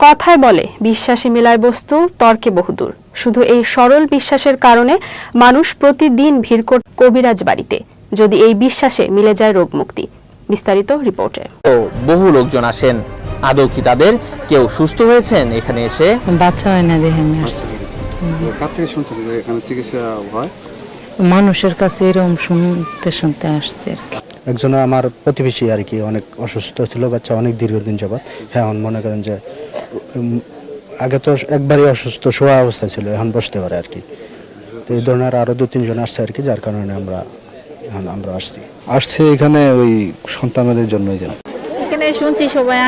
কথায় বলে বিশ্বাসে মেলায় বস্তু তর্কে বহুদূর। শুধু এই সরল বিশ্বাসের কারণে মানুষ প্রতিদিন ভিড় করে কবিরাজ বাড়িতে, যদি এই বিশ্বাসে মিলে যায় রোগ মুক্তি। বিস্তারিত রিপোর্টে। বহু লোকজন আসেন, আদৌ কি তাদের কেউ সুস্থ হয়েছেন এখানে এসে? বাচ্চা হয় না দেখে আমি আসছি। কার থেকে শুনছেন যে এখানে চিকিৎসা হয়? মানুষের কাছে এরকম শুনতে শুনতে আসছে আর কি। একজন আমার প্রতিবেশী আর কি অনেক অসুস্থ ছিল, বাচ্চা অনেক দীর্ঘদিন যাবৎ। হ্যাঁ, মনে করেন যে আগে তো একবারই অসুস্থ শোয়া অবস্থা ছিল, এখন বসতে পারে আর কি। তো এই ধরনের আরো 2-3 জন আসছে আর কি, যার কারণে আমরা আসছি এখানে ওই সন্তানদের জন্যই যেন। এখানে শুনছি সবাই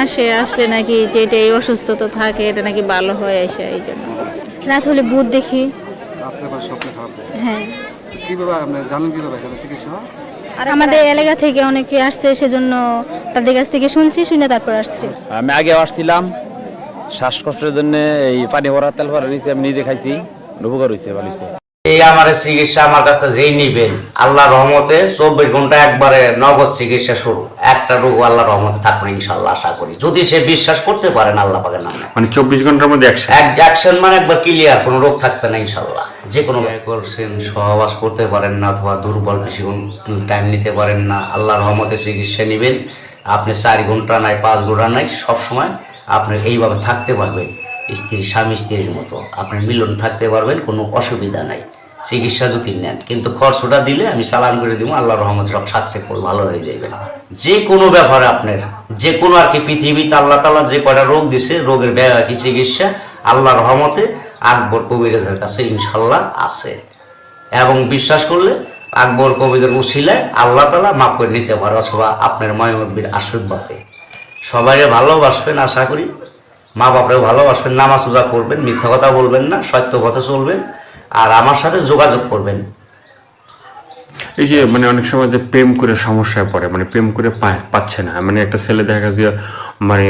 আসলে নাকি যে এটা এই অসুস্থতা থাকে এটা নাকি ভালো হয়ে আসে, এই জন্য রাত হলে ভূত দেখি। হ্যাঁ, কিভাবে আপনি জানেন কিভাবে এখানে চিকিৎসা হয়? আমাদের এলাকা থেকে অনেকে আসছে, সেজন্য তাদের কাছ থেকে শুনে তারপর আসছি। আমি আগে আসছিলাম শ্বাসকষ্টের জন্য, এই পানি ভরা তেল ভরা নিয়েছি, আমি নিজে খাইছি, উপকার হয়েছে, ভালো হয়েছে। এই আমার চিকিৎসা আমার কাছে যেই নিবেন আল্লাহ রহমতে 24 ঘন্টা একবারে নগদ চিকিৎসা শুরু। একটা রোগ আল্লাহ রহমতে থাকবে ইনশাল্লাহ, আশা করি, যদি সে বিশ্বাস করতে পারেন আল্লাহ পাকের নামে। মানে 24 ঘন্টার মধ্যে অ্যাকশন মানে একবার ক্লিয়ার, কোনো রোগ থাকবে না ইনশাল্লাহ। যে কোনো করছেন, সহবাস করতে পারেন না, অথবা দুর্বল বেশিক্ষণ টাইম নিতে পারেন না, আল্লাহ রহমতে চিকিৎসা নেবেন। আপনি 4 ঘন্টা নাই 5 ঘন্টা নাই, সবসময় আপনি এইভাবে থাকতে পারবেন, স্বামী স্ত্রীর মতো আপনার মিলন থাকতে পারবেন, কোনো অসুবিধা নাই চিকিৎসা যদি নেন। কিন্তু খরচটা দিলে আমি চালান করে দিব, আল্লাহ রহমতে সব সাকসেসফুল ভালো হয়ে যাবে। যে কোনো ব্যাপারে আপনার যে কোনো আর কি পৃথিবীতে আল্লাহ তাআলা যে কয়টা রোগ দিছে, রোগের কি চিকিৎসা আল্লাহ রহমতে আকবর কবিরাজের কাছে ইনশাল্লাহ আছে, এবং বিশ্বাস করলে আকবর কবিরাজের উসিলায় আল্লাহ তাআলা মাফ করে নিতে পারে, অথবা আপনার মায়মুরবির আশীর্বাদে। সবাই ভালোবাসবেন, আশা করি মা বাপরেও ভালোবাসবেন, নামাজ রোজা করবেন, মিথ্যা কথা বলবেন না, সত্য পথে চলবেন, আর আমার সাথে যোগাযোগ করবেন। এই যে মানে অনেক সময় যে প্রেম করে সমস্যায় পড়ে, মানে প্রেম করে পাচ্ছে না, মানে একটা ছেলে দেখা যায় মানে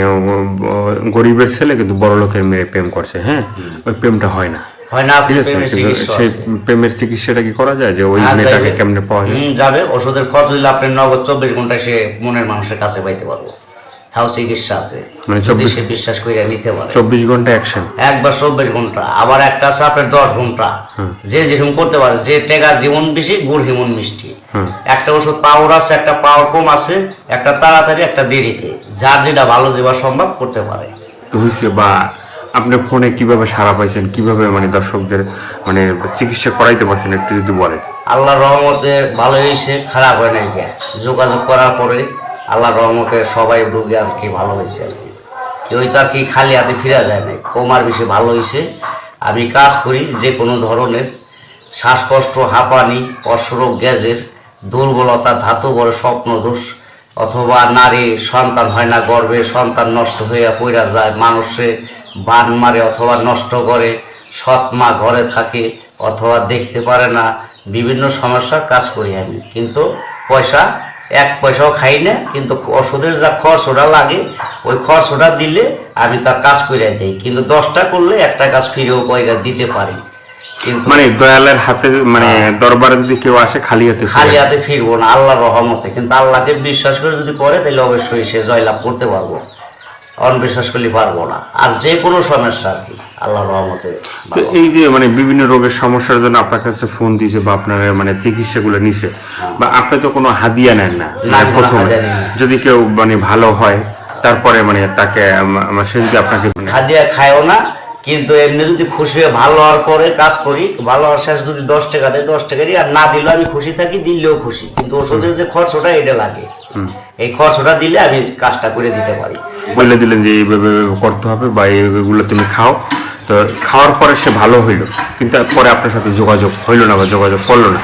গরিবের ছেলে কিন্তু বড় লোকের মেয়ে প্রেম করছে, হ্যাঁ, ওই প্রেমটা হয় না, ঠিক আছে, সেই প্রেমের চিকিৎসাটা কি করা যায়, যে ওই মেয়েটাকে কেমনে পাওয়া যাবে? ওষুধের খরচ হইলে আপনি নগদ 24 ঘন্টায় সে মনের মানুষের কাছে পাইতে পারবো। হ্যাঁ, চিকিৎসা আছে, মানে যদি সে বিশ্বাস করে নিতে পারে। 24 ঘন্টা অ্যাকশন, একবার 24 ঘন্টা, আবার একটা আছে আপনার 10 ঘন্টা। যে যেরকম করতে পারে, যে টেকা জীবন বেশি গুড় হিমন মিষ্টি। একটা ওষুধ পাওয়ার আছে, একটা পাওয়ার কম আছে, একটা তাড়াতাড়ি, একটা দেরিতে, যার যেটা ভালো যেবা সম্ভব করতে পারে। তো হয়েছে বা আপনি ফোনে কিভাবে সাড়া পাইছেন, কিভাবে মানে দর্শকদের মানে চিকিৎসা করাইতে পারছেন, একটু যদি বলেন। আল্লাহর রহমতে ভালো হয়েছে, খারাপ হয় নাই। যোগাযোগ করার পরে আল্লাহর রহমতে সবাই রোগী আর কি ভালো হয়েছে আর কি, কেউ তো আর কি খালি হাতে ফিরা যায় নাই, কমার বেশি ভালো হয়েছে। আমি কাজ করি যে কোনো ধরনের শ্বাসকষ্ট, হাঁপানি, অশ্বরোগ, গ্যাসের দুর্বলতা, ধাতু বড় স্বপ্ন দোষ, অথবা নারী সন্তান হয় না, গর্ভে সন্তান নষ্ট হইয়া পইরা যায়, মানুষে বান মারে অথবা নষ্ট করে, সৎ মা ঘরে থাকে অথবা দেখতে পারে না, বিভিন্ন সমস্যার কাজ করি আমি। কিন্তু এক পয়সাও খাই না, কিন্তু ওষুধের যা খরচটা লাগে ওই খরচটা দিলে আমি তার কাজ করে দিই। কিন্তু 10টা করলে একটা কাজ ফিরেও কয়টা দিতে পারি। কিন্তু মানে দয়ালের হাতে, মানে দরবারে যদি কেউ আসে খালি হাতে ফিরবো না আল্লাহর রহমতে। কিন্তু আল্লাহকে বিশ্বাস করে যদি করে তাহলে অবশ্যই সে জয়লাভ করতে পারবো, অনবিশ্বাস করলে পারবো না। আর যে কোনো সমস্যা আর কি আল্লাহর রহমতে। তো এই যে মানে বিভিন্ন রোগের সমস্যার জন্য আপনার কাছে ফোন দিয়েছে বা আপনার মানে চিকিৎসাগুলো নিছে, বা আপনি তো কোনো হাদিয়া নেন না, যদি কেউ মানে ভালো হয় তারপরে মানে তাকে সে যদি আপনাকে হাদিয়া খায়ও না, কিন্তু এমনি যদি খুশি হয়ে ভালো হওয়ার পরে কাজ করি, ভালো হওয়ার শেষ যদি 10 টাকা দেয় 10 টাকা দিই, আর না দিলেও আমি খুশি থাকি, দিলেও খুশি। কিন্তু ওষুধের যে খরচটা এটা লাগে, এই খরচটা দিলে আমি কাজটা করে দিতে পারি। বলে দিলেন যে এইভাবে করতে হবে বা এইগুলো তুমি খাও, তো খাওয়ার পরে সে ভালো হইলো, কিন্তু পরে আপনার সাথে যোগাযোগ হইলো না বা যোগাযোগ করলো না,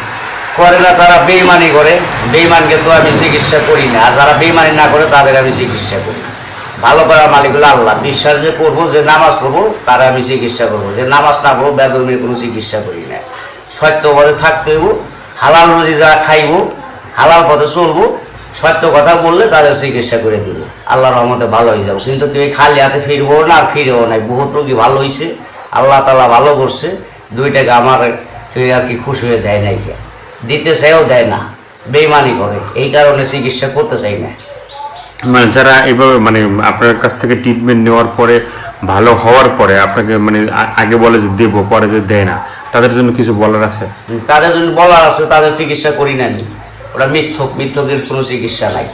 করে না, তারা বেইমানি করে। বেইমানকে তো আমি চিকিৎসা করি না, আর যারা বেইমানি না করে তাদের আমি চিকিৎসা করি। ভালো করার মালিক হলো আল্লাহ। বিশ্বাস যে করবো, যে নামাজ পড়বো, তারা আমি চিকিৎসা করবো। যে নামাজ না পড়বো, বেদর্মীর কোনো চিকিৎসা করি না। সত্য পথে থাকতে হইব, হালাল রুজি যারা খাইব, হালাল পথে চলবো, সত্য কথা বললে তাদের চিকিৎসা করে দিব, আল্লাহর রহমতে ভালো হয়ে যাবো। কিন্তু কেউ খালি হাতে ফিরবো না, আর ফিরেও নাই। বহুত রোগী ভালো হয়েছে, আল্লাহ তাআলা ভালো করছে। 2 টাকা আমার কেউ আর কি খুশি হয়ে দেয় নাই, দিতে চাইও দেয় না, বেইমানি করে, এই কারণে চিকিৎসা করতে চাই না। মানে যারা এইভাবে মানে আপনার কাছ থেকে ট্রিটমেন্ট নেওয়ার পরে ভালো হওয়ার পরে আপনাকে মানে আগে বলে যে দেবো পরে যে দেয় না, তাদের জন্য কিছু বলার আছে? তাদের জন্য বলার আছে, তাদের চিকিৎসা করি না আমি। ওরা মিথ্যকের কোনো চিকিৎসা নাই।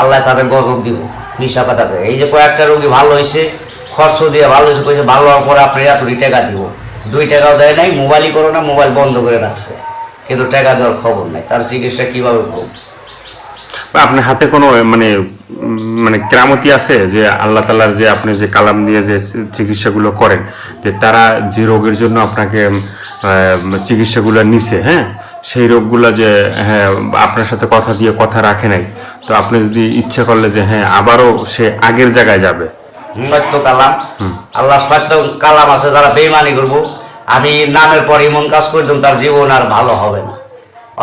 আল্লাহ তাদের গজব দিব, নিশা পাতাবে। এই যে কয়েকটা রোগী ভালো হয়েছে, খরচ দিয়ে ভালো হয়েছে, কইছে ভালো হওয়ার পরে আপনি এত টাকা দিব, 2 টাকাও দেয় নাই, মোবাইলই করো না, মোবাইল বন্ধ করে রাখছে, কিন্তু টাকা দেওয়ার খবর নাই। তার চিকিৎসা কিভাবে করব? আপনার হাতে কোনো মানে মানে কেরামতি আছে যে আল্লাহ তাআলার যে আপনি যে কালাম দিয়ে যে চিকিৎসাগুলো করেন, যে তারা যে রোগের জন্য আপনাকে চিকিৎসাগুলো নিছে, হ্যাঁ, সেই রোগগুলো যে হ্যাঁ আপনার সাথে কথা দিয়ে কথা রাখে নাই, তো আপনি যদি ইচ্ছা করলে যে হ্যাঁ আবারও সে আগের জায়গায় যাবে? সত্য কালাম, আল্লাহ সত্য কালাম আছে। যারা বেঈমানি করব, আমি নামের পর এমন কাজ করে দিলাম তার জীবন আর ভালো হবে না,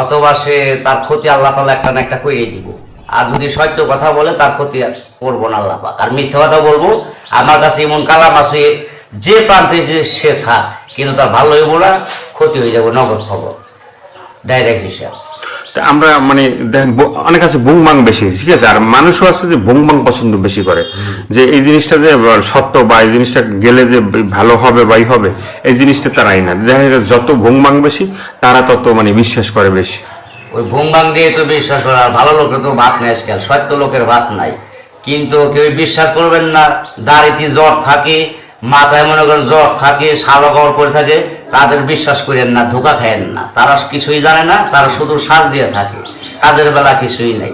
অথবা সে তার ক্ষতি আল্লাহ তাআলা একটা না একটা করিয়ে দিব। আর যদি সত্য কথা বলে তার ক্ষতি করবো না আল্লাহ পাক। আর মিথ্যা কথা বলবো, আমার কাছে এমন কালাম আছে, যে প্রান্তে যে সে থাক, কিন্তু তার ভালো হইব না, ক্ষতি হয়ে যাবে, নগদ খবর, ডাইরেক্ট হিসাব। তা আমরা মানে দেখেন অনেক আছে বুংবাং বেশি, ঠিক আছে, আর মানুষও আছে যে বুংবাং পছন্দ বেশি করে, যে এই জিনিসটা যে সত্য বা এই জিনিসটা গেলে যে ভালো হবে বাই হবে, এই জিনিসটা তারাই না। দেখা যায় যত বুংবাং বেশি তারা তত মানে বিশ্বাস করে বেশি। ওই ভুমবাং দিয়ে তো বিশ্বাস করে, আর ভালো লোকের তো ভাত নেই আজকাল, সত্য লোকের ভাত নাই। কিন্তু কেউ বিশ্বাস করবেন না, দাড়িতে জ্বর থাকে, মাথায় মনে করেন জ্বর থাকে, শালো কাপড় পরে থাকে, তাদের বিশ্বাস করেন না, ধোকা খায়েন না। তারা কিছুই জানে না, তারা শুধু শ্বাস দিয়ে থাকে, কাজের বেলা কিছুই নেই।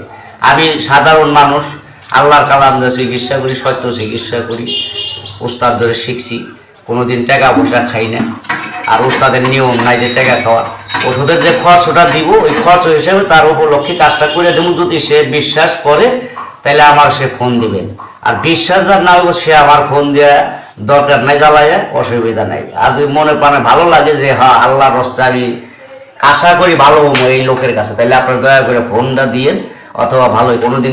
আমি সাধারণ মানুষ, আল্লাহর কালাম দিয়ে চিকিৎসা করি, সত্য চিকিৎসা করি, উস্তাদ ধরে শিখছি, কোনোদিন টাকা পয়সা খাই না। আর উস্তাদের নিয়ম নাই যে টাকা খাওয়া, ওষুধের যে খরচটা দিব ওই খরচ হিসেবে তার উপলক্ষে কাজটা করে দেবো। যদি সে বিশ্বাস করে তাহলে আমার সে ফোন দিবেন, আর বিশ্বাস যার না হইব সে আমার ফোন দেওয়া দরকার নাই, জ্বালায় অসুবিধা নাই। আর যদি মনে প্রাণে ভালো লাগে যে হ্যাঁ আল্লাহর রাস্তায় আমি আশা করি ভালো হবো এই লোকের কাছে, তাহলে আপনার দয়া করে ফোনটা দিয়েন, অথবা ভালো কোনোদিন